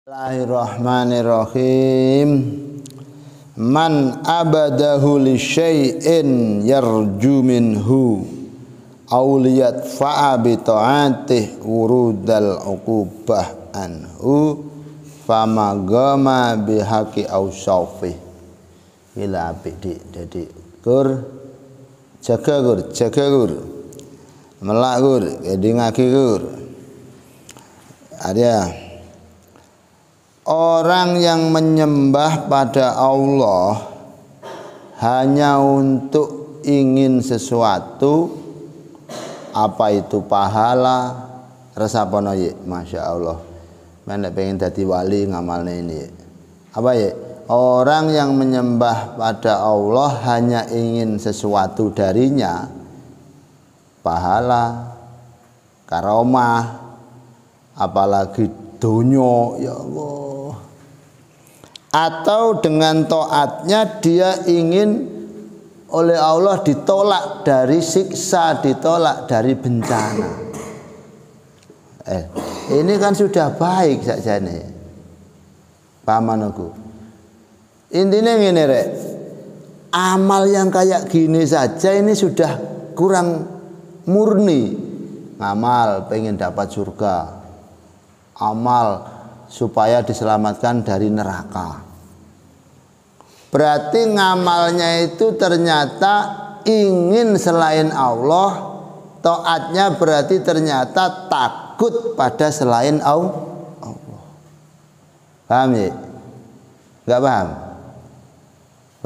Bismillahirrahmanirrahim. Man abadahu li syai'in yarju minhu auliyat fa'a bi ta'atih wurudal uqubah anhu famagama bihaqi awsafih. Gila apik dik. Jadi gur jaga gur melak gur ngaki gur. Ada orang yang menyembah pada Allah hanya untuk ingin sesuatu, apa itu pahala, resapono ye, masya Allah. Mana pengen jadi wali ngamalnya ini ye. Apa ye? Orang yang menyembah pada Allah hanya ingin sesuatu darinya, pahala, karomah, apalagi donyo, ya Allah. Atau dengan taatnya dia ingin oleh Allah ditolak dari siksa, ditolak dari bencana. Ini kan sudah baik saja nih, paman aku. Intinya gini rek, amal yang kayak gini saja ini sudah kurang murni. Ngamal pengen dapat surga, amal supaya diselamatkan dari neraka. Berarti ngamalnya itu ternyata ingin selain Allah, taatnya berarti ternyata takut pada selain Allah. Paham ya? Enggak paham?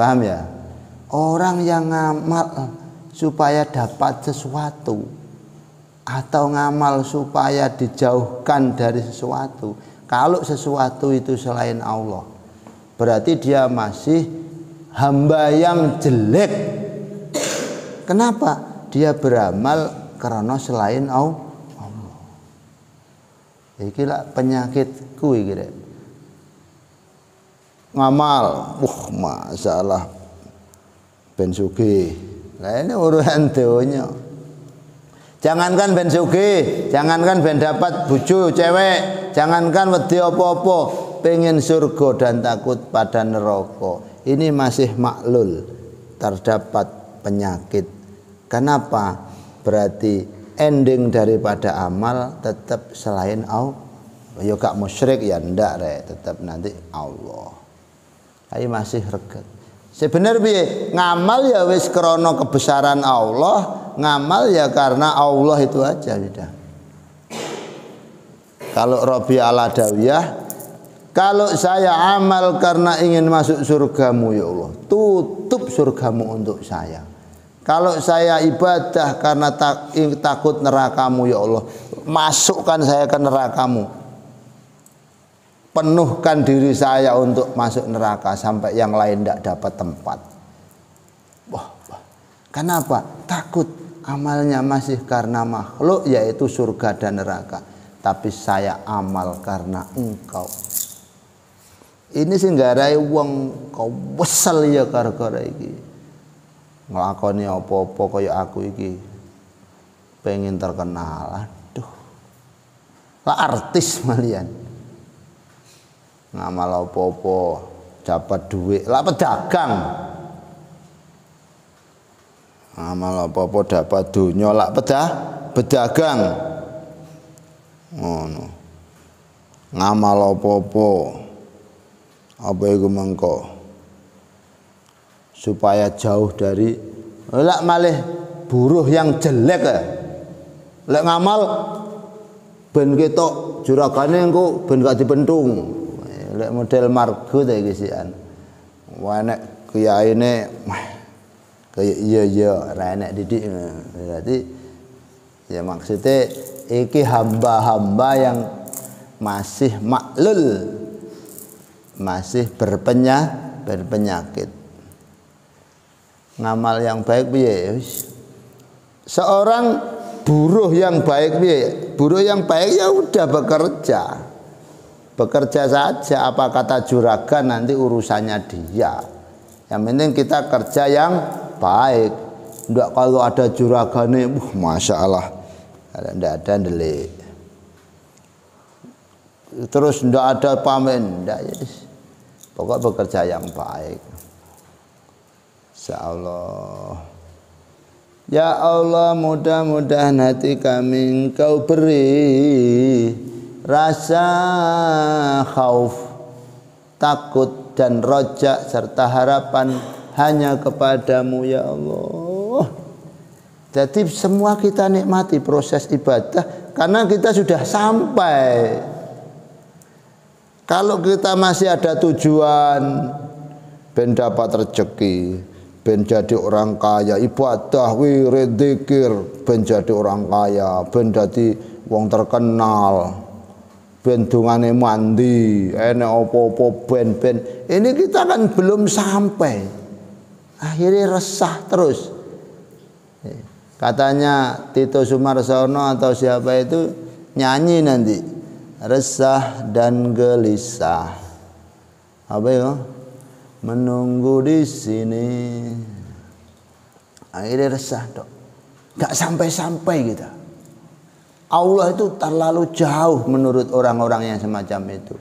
Paham ya? Orang yang ngamal supaya dapat sesuatu atau ngamal supaya dijauhkan dari sesuatu, kalau sesuatu itu selain Allah, berarti dia masih hamba yang jelek. Kenapa? Dia beramal karena selain Allah. Iki lah penyakitku iki rek. Ngamal, masalah ben sugih. Lah ini urusan donya. Jangankan ben sugih, jangankan ben dapat bojo cewek, jangankan wedi apa-apa, pengen surga dan takut pada neraka. Ini masih maklul, terdapat penyakit. Kenapa? Berarti ending daripada amal tetap selain Allah. Ya gak musyrik ya ndak rek, tetap nanti Allah. Tapi masih reget. Sebenarnya piye? Ngamal ya wis krana kebesaran Allah, ngamal ya karena Allah itu aja sudah. Kalau Rabi Al-Adawiyah, kalau saya amal karena ingin masuk surgamu ya Allah, tutup surgamu untuk saya. Kalau saya ibadah karena takut nerakamu ya Allah, masukkan saya ke nerakamu. Penuhkan diri saya untuk masuk neraka sampai yang lain tidak dapat tempat. Kenapa? Takut amalnya masih karena makhluk, yaitu surga dan neraka. Tapi saya amal karena engkau. Ini sih nggarai wong kau wesel ya gara-gara iki. Nglakoni apa-apa kaya aku iki. Pengen terkenal. Aduh. Lah artis malian. Ngamal apa-apa dapat duit, lah pedagang. Ngamal apa-apa dapat dunya, lah pedagang. Ngono. Ngamal apa-apa apa iku mengko supaya jauh dari lak malih buruh yang jelek ya. Lek ngamal ben ketok juragane engko ben gak dipentung. Lek model margo ta iki sian. Wah nek kiyaine kaya iya ra enek didik. Berarti ya maksudnya iki hamba-hamba yang masih maklul, masih berpenyakit. Ngamal yang baik piye? Seorang buruh yang baik piye? Buruh yang baik ya udah bekerja saja, apa kata juragan nanti urusannya dia. Yang penting kita kerja yang baik. Enggak kalau ada juragane, masya Allah, enggak ada delik. terus ndak ada pamen, ndak ya. Pokok bekerja yang baik. Insyaallah. Ya Allah, mudah-mudahan hati kami Engkau beri rasa khauf, takut dan rojak serta harapan hanya kepadamu ya Allah. Jadi semua kita nikmati proses ibadah karena kita sudah sampai. Kalau kita masih ada tujuan ben dapat rezeki, ben jadi orang kaya, ibadah wirid dzikir ben jadi orang kaya, ben jadi wong terkenal, ben dungane mandi, enek opo-opo ben. Ini kita kan belum sampai. Akhirnya resah terus. Katanya Tito Sumarsono atau siapa itu nyanyi nanti, resah dan gelisah. Apa ya? Menunggu di sini. Akhirnya resah dok. Gak sampai-sampai kita. Allah itu terlalu jauh menurut orang-orang yang semacam itu.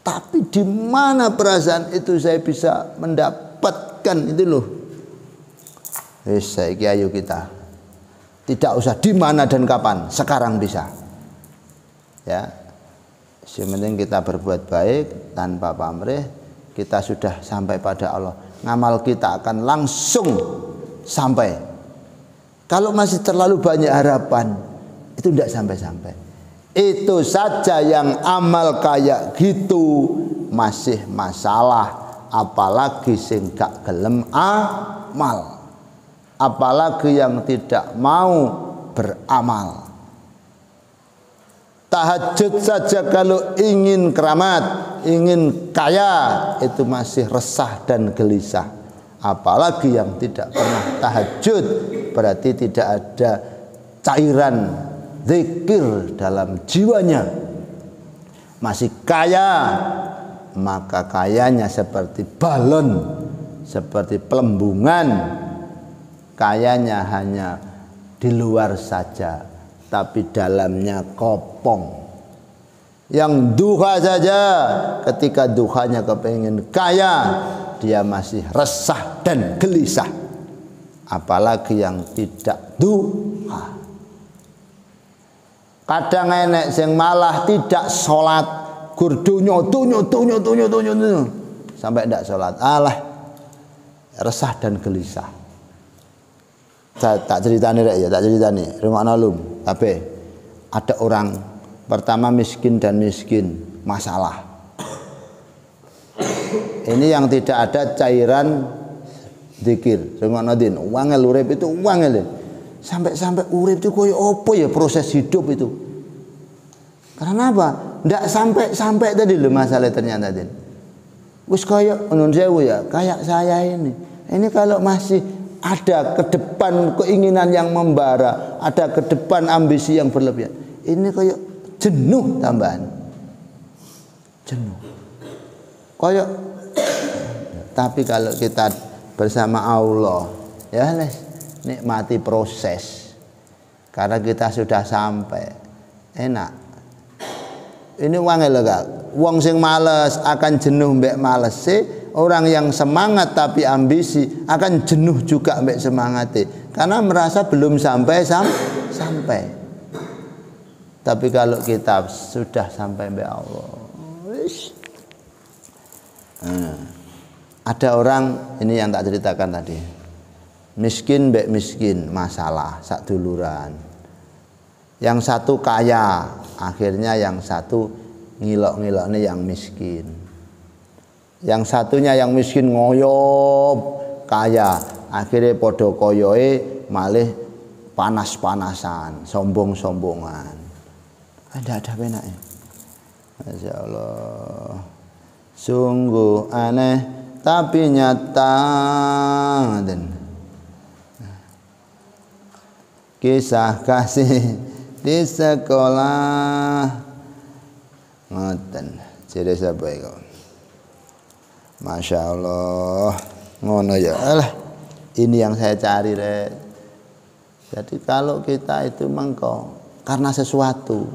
Tapi di mana perasaan itu saya bisa mendapatkan itu loh. Saiki ayo kita. Tidak usah di mana dan kapan, sekarang bisa. Ya. Yang penting kita berbuat baik tanpa pamrih, kita sudah sampai pada Allah. Ngamal kita akan langsung sampai. Kalau masih terlalu banyak harapan, itu tidak sampai-sampai. Itu saja yang amal kayak gitu masih masalah, apalagi sing gak gelem amal, apalagi yang tidak mau beramal. Tahajud saja kalau ingin keramat, ingin kaya, itu masih resah dan gelisah. Apalagi yang tidak pernah tahajud, berarti tidak ada cairan zikir dalam jiwanya. Masih kaya, maka kayanya seperti balon, seperti pelembungan. Kayanya hanya di luar saja, tapi dalamnya kopong. Yang duha saja, ketika duhanya kepengen kaya, dia masih resah dan gelisah. Apalagi yang tidak duha. Kadang enek sing malah tidak sholat, gur dunyo sampai tidak sholat. Alah, resah dan gelisah. Tak ceritani rek ya, tak ceritani. Rumah nalum, tapi ada orang pertama miskin dan miskin, masalah. Ini yang tidak ada cairan zikir. Rumah nadin, wangel urip itu wangel. Sampai urip itu koyo opo ya proses hidup itu. Karena apa? Ndak sampai tadi lho masalah ternyata tadi. Wis koyo nun sewu ya, kayak saya ini. Ini kalau masih ada ke depan keinginan yang membara, ada ke depan ambisi yang berlebihan. Ini kayak jenuh tambahan. Jenuh. Kayak tapi kalau kita bersama Allah, ya nikmati proses. Karena kita sudah sampai. Enak. Ini wangel gak? Wong sing males akan jenuh mbek males sih. Orang yang semangat tapi ambisi akan jenuh juga mbek semangate karena merasa belum sampai. Tapi kalau kita sudah sampai mbek Allah, ada orang ini yang tak ceritakan tadi, miskin mbek miskin masalah sak duluran. Yang satu kaya, akhirnya yang satu ngilok-ngiloknya yang miskin. Yang satunya yang miskin ngoyob kaya, akhirnya podo koyoe malih panas-panasan, sombong-sombongan. Ada benaknya. Masya Allah, sungguh aneh tapi nyata. Dan kisah kasih di sekolah ngoten jadi siapa itu? Masya Allah, ngono ya. Alah, ini yang saya cari rek. Jadi kalau kita itu mengko karena sesuatu,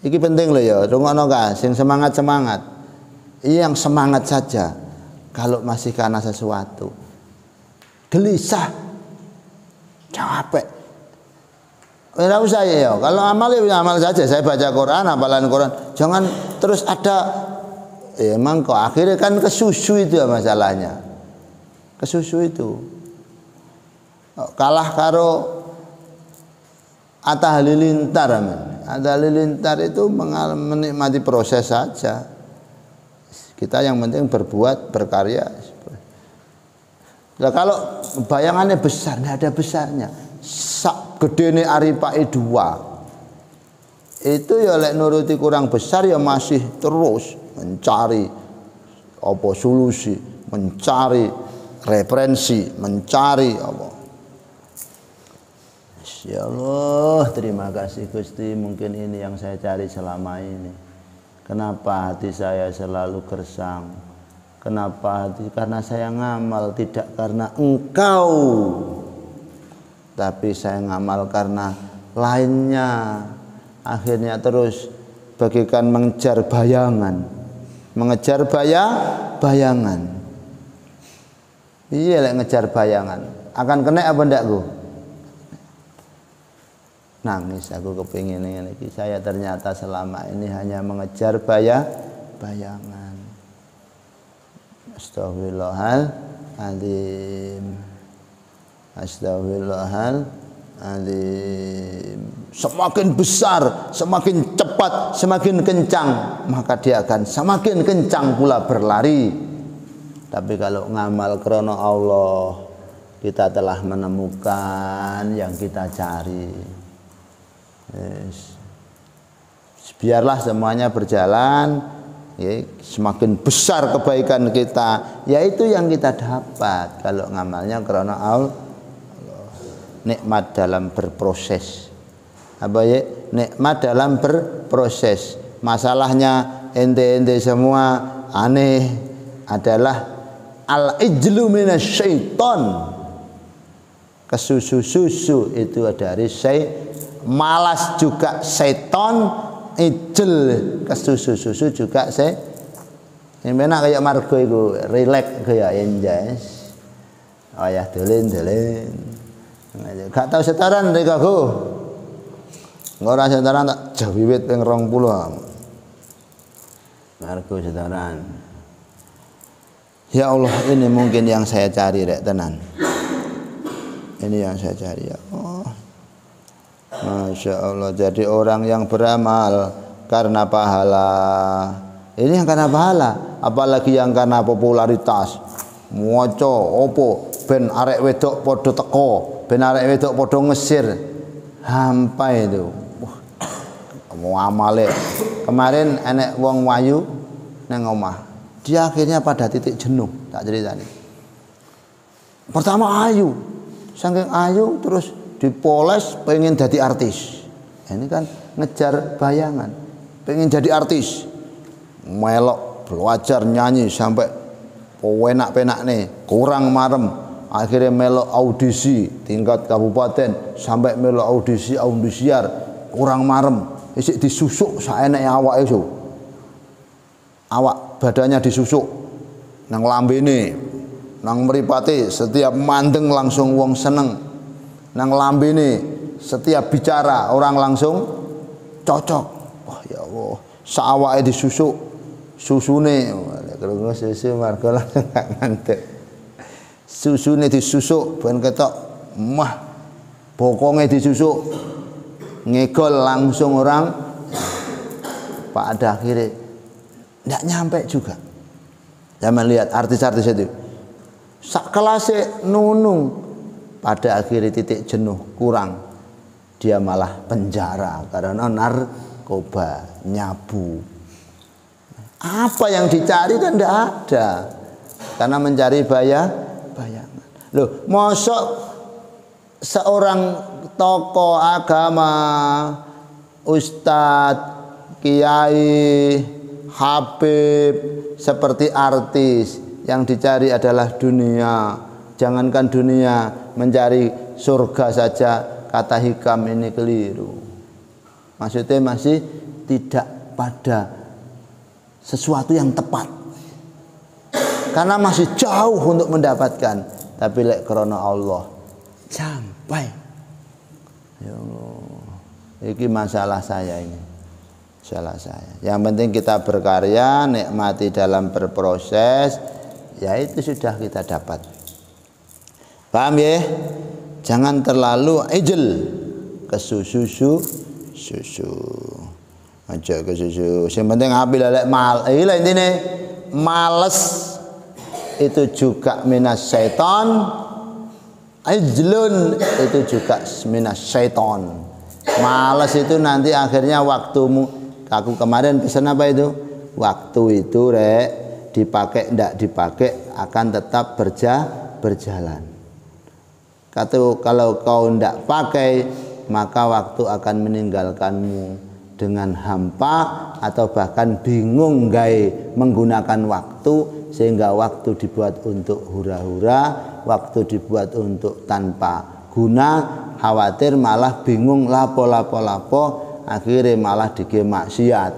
Iki penting loh ya, rungokno ka, sing semangat-semangat. Yang semangat saja kalau masih karena sesuatu. Gelisah. Capek. Ora usah ya, kalau amal ya amal saja. Saya baca Quran, hafalan Quran. Jangan terus ada ya emang kok akhirnya kan kesusu itu masalahnya. Kesusu itu. Kalah karo Atta Halilintar. Atta Halilintar itu menikmati proses saja. Kita yang penting berbuat, berkarya. Nah, kalau bayangannya besar, tidak ada besarnya. Sak gedene Aripai 2. Itu ya lek nuruti kurang besar ya masih terus mencari apa solusi, mencari referensi, mencari apa. Ya Allah, terima kasih Gusti, mungkin ini yang saya cari selama ini. Kenapa hati saya selalu gersang? Kenapa hati? Karena saya ngamal tidak karena Engkau, tapi saya ngamal karena lainnya. Akhirnya terus bagaikan mengejar bayangan, mengejar bayangan. Iya, lek ngejar bayangan akan kena apa ndak Gu? Nangis aku kepingin ini. Saya ternyata selama ini hanya mengejar bayangan. Astagfirullahaladzim. Astagfirullahaladzim. Semakin besar, semakin cepat, semakin kencang, maka dia akan semakin kencang pula berlari. Tapi kalau ngamal krono Allah, kita telah menemukan yang kita cari. Yes. Biarlah semuanya berjalan, ya, semakin besar kebaikan kita, yaitu yang kita dapat kalau ngamalnya karena Allah. Nikmat dalam berproses. Apa ya? Nikmat dalam berproses. Masalahnya ente-ente semua aneh adalah al-ijlu minasyaiton. Kesusu-susu itu dari syaitan. Malas juga seton, ijel kesusu-susu juga saya. Ini benar kayak Margo itu, relax kayak enjas. Oh ya dolen. Gak tahu setoran mereka go. Ngora setoran tak jauh bibit ping 20. Margo setoran. Ya Allah, ini mungkin yang saya cari rek tenan. Ini yang saya cari ya. Oh. Masya Allah, jadi orang yang beramal karena pahala. Ini yang karena pahala, apalagi yang karena popularitas. Moco opo ben arek wedok podo teko, ben arek wedok podo ngesir. Hampai itu. Mau amale. Kemarin enek wong wayu nang omah. Dia akhirnya pada titik jenuh, tak ceritani. Pertama ayu, saking ayu terus dipoles pengen jadi artis. Ini kan ngejar bayangan, pengen jadi artis, melok belajar nyanyi sampai penak nih, kurang marem, akhirnya melok audisi tingkat kabupaten, sampai melok audisi audisiar, kurang marem, isik disusuk saeneke awake iso. Awak badannya disusuk nang lambene, nang mripate, setiap mandeng langsung wong seneng. Nang lambene setiap bicara orang langsung cocok. Wah ya Allah, sawake disusuk susune. Krungu susu margo langsung gak ngantuk. Susune disusuk ben ketok mah bokonge disusuk. Ngegol langsung orang. Pada akhirnya enggak nyampe juga. Jangan lihat artis-artis itu. Sak kelase nunung. Pada akhirnya titik jenuh kurang, dia malah penjara karena narkoba, nyabu. Apa yang dicari kan tidak ada, karena mencari bayangan. Loh, mosok seorang tokoh agama, ustadz, kiai, habib, seperti artis yang dicari adalah dunia. Jangankan dunia, mencari surga saja kata hikam ini keliru. Maksudnya masih tidak pada sesuatu yang tepat. Karena masih jauh untuk mendapatkan, tapi lek krana Allah sampai. Ya Allah, ini masalah saya ini. Salah saya. Yang penting kita berkarya, nikmati dalam berproses, ya itu sudah kita dapat. Paham ya? Jangan terlalu ijel ke susu. Aja ke susu. Yang penting ambil lek mal. Lah intine males itu juga minas syaitan. Ijlun itu juga minas syaitan. Males itu nanti akhirnya waktumu. Aku kemarin pesan apa itu? Waktu itu rek dipakai ndak dipakai akan tetap berjalan. Kalau kau ndak pakai maka waktu akan meninggalkanmu dengan hampa atau bahkan bingung menggunakan waktu, sehingga waktu dibuat untuk hura-hura, waktu dibuat untuk tanpa guna, khawatir malah bingung lapo, akhirnya malah dike maksiat,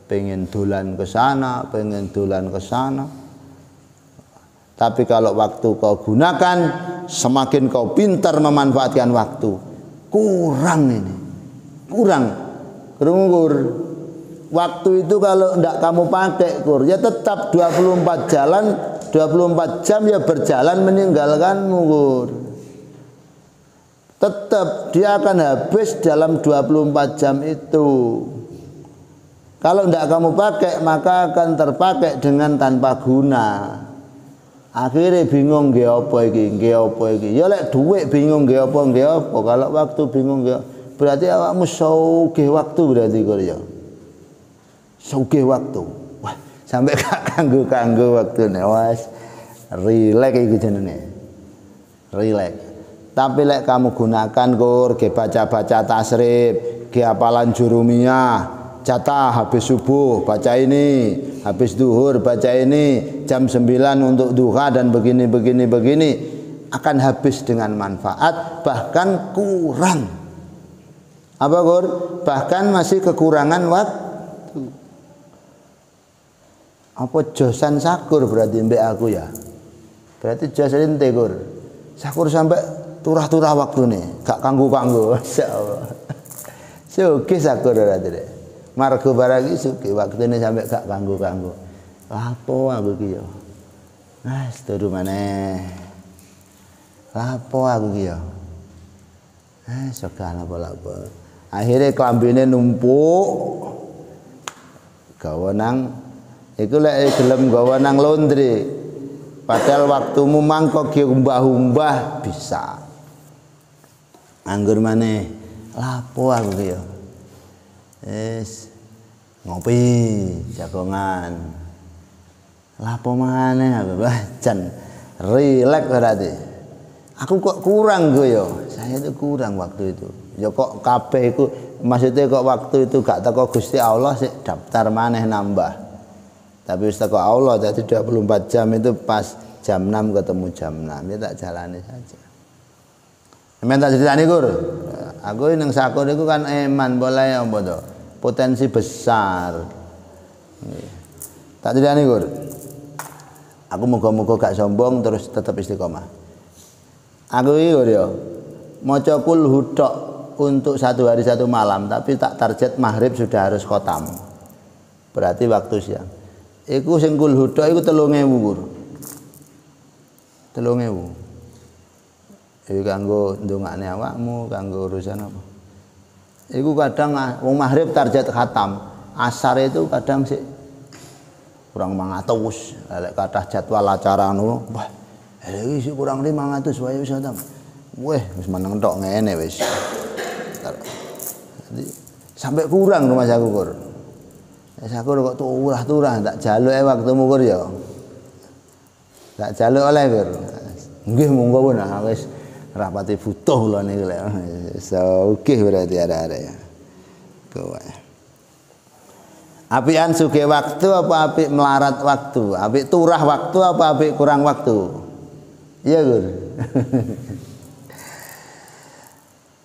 pengen dolan ke sana, pengen dolan ke sana. Tapi kalau waktu kau gunakan, semakin kau pintar memanfaatkan waktu, kurang Kur. Waktu itu kalau tidak kamu pakai, Kur, ya tetap 24 jam ya berjalan meninggalkanmu, Kur. Tetap dia akan habis dalam 24 jam itu. Kalau tidak kamu pakai, maka akan terpakai dengan tanpa guna. Akhirnya bingung nggih apa iki. Ya lek duit bingung nggih apa. Kalau waktu bingung nggih, berarti awakmu sugih waktu berarti, Kur ya. Sugih waktu. Wah, sampai gak kanggo waktune. Wes rileks iki jenenge. Rileks. Tapi lek kamu gunakan, Kur, ge baca-baca tasrif, ge hafalan jurumiyah, jatah habis subuh baca ini, habis duhur baca ini, jam 9 untuk duha dan begini akan habis dengan manfaat, bahkan kurang. Apa, Kur? Bahkan masih kekurangan waktu. Apa josan sakur berarti mbek aku ya? Berarti josan ente, Kur. Sakur sampai turah-turah waktune, gak kanggo-kanggo. Masyaallah. Sugih sakur berarti deh. Margo barang iki sugih waktune sampai gak kanggo-kanggo. Lapo aku iki ya? Mas turu maneh. Lapo aku iki ya? Sokan apa-apa. Akhirnya klambine numpuk. Gawa nang iku lek gelem gawa nang laundry. Padahal waktumu mangkok ki umbah-umbah bisa. Anggur maneh. Lapo aku iki ya? Ngopi jagongan. Lapo maneh aku jan rileks berarti. Aku kok kurang gue yo. Saya itu kurang waktu itu. Ya kok kabeh iku maksudnya kok waktu itu gak teko Gusti Allah sik daftar maneh nambah. Tapi wis teko Allah jadi 24 jam itu pas jam 6 ketemu jam 6 ya tak jalani saja. Emen tak ceritani, Kur. Aku ning sakur iku kan eman boleh apa to? Potensi besar. Tak ceritani, Kur. Aku moga-moga gak sombong terus tetap istiqomah. Aku iki, Kur ya, maca kul hudok untuk 1 hari 1 malam, tapi tak target maghrib sudah harus khotam. Berarti waktu siang. Iku sing kul hudok iku 3.000, Kur. 3.000. Iki kanggo ndongakne awakmu, kanggo urusan apa. Iku kadang wong maghrib target khatam. Asar itu kadang sik kurang 500. Lek kathah jadwal acara ngono, wah, iki sik kurang 500 wae wis khatam. Weh, wis meneng tok ngene wis. Jadi sampai kurang rumah saku, Kur. Saku kok turah-turah tak jaluke waktumu, Kur ya. Tak jaluk oleh, Kur. Nggih monggo pun wis rapati butuh lho niku lek. Sugih berarti arek-arek ya. Kowe. Apian sugih waktu apa apik melarat waktu? Apik turah waktu apa apik kurang waktu? Iya, Gur.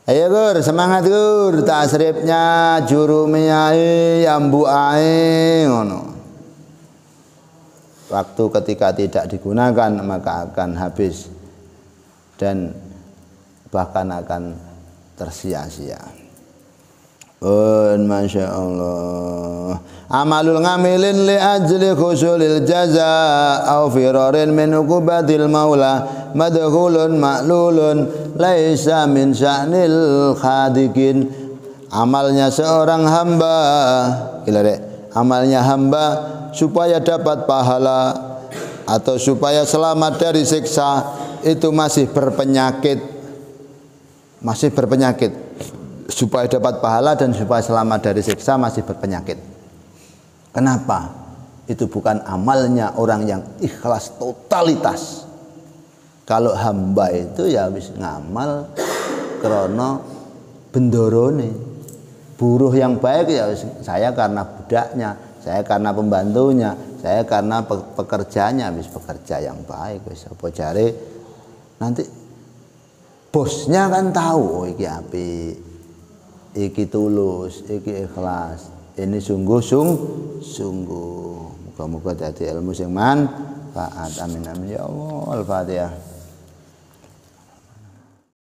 Ayo Gur, semangat Gur, tasrifnya, jurumiyai, ambu'ai, ngono. Waktu ketika tidak digunakan maka akan habis dan bahkan akan tersia-sia. Masya Allah. Amalul ngamilin li ajli khusulil jaza au firarin min uqubatil maula madkhulun ma'lulun laisa min sya'nil khadikin. Amalnya seorang hamba, amalnya hamba supaya dapat pahala atau supaya selamat dari siksa itu masih berpenyakit, supaya dapat pahala dan supaya selamat dari siksa masih berpenyakit. Kenapa? Itu bukan amalnya orang yang ikhlas totalitas. Kalau hamba itu ya wis ngamal krono bendorone. Buruh yang baik ya saya karena budaknya, saya karena pembantunya, saya karena pekerjanya, wis bekerja yang baik wis apa jare nanti bosnya kan tahu oh iki apik, iki tulus, iki ikhlas, ini sungguh. Muga-muga dadi ilmu sing manfaat. Amin amin ya Allah. Al-Fatihah.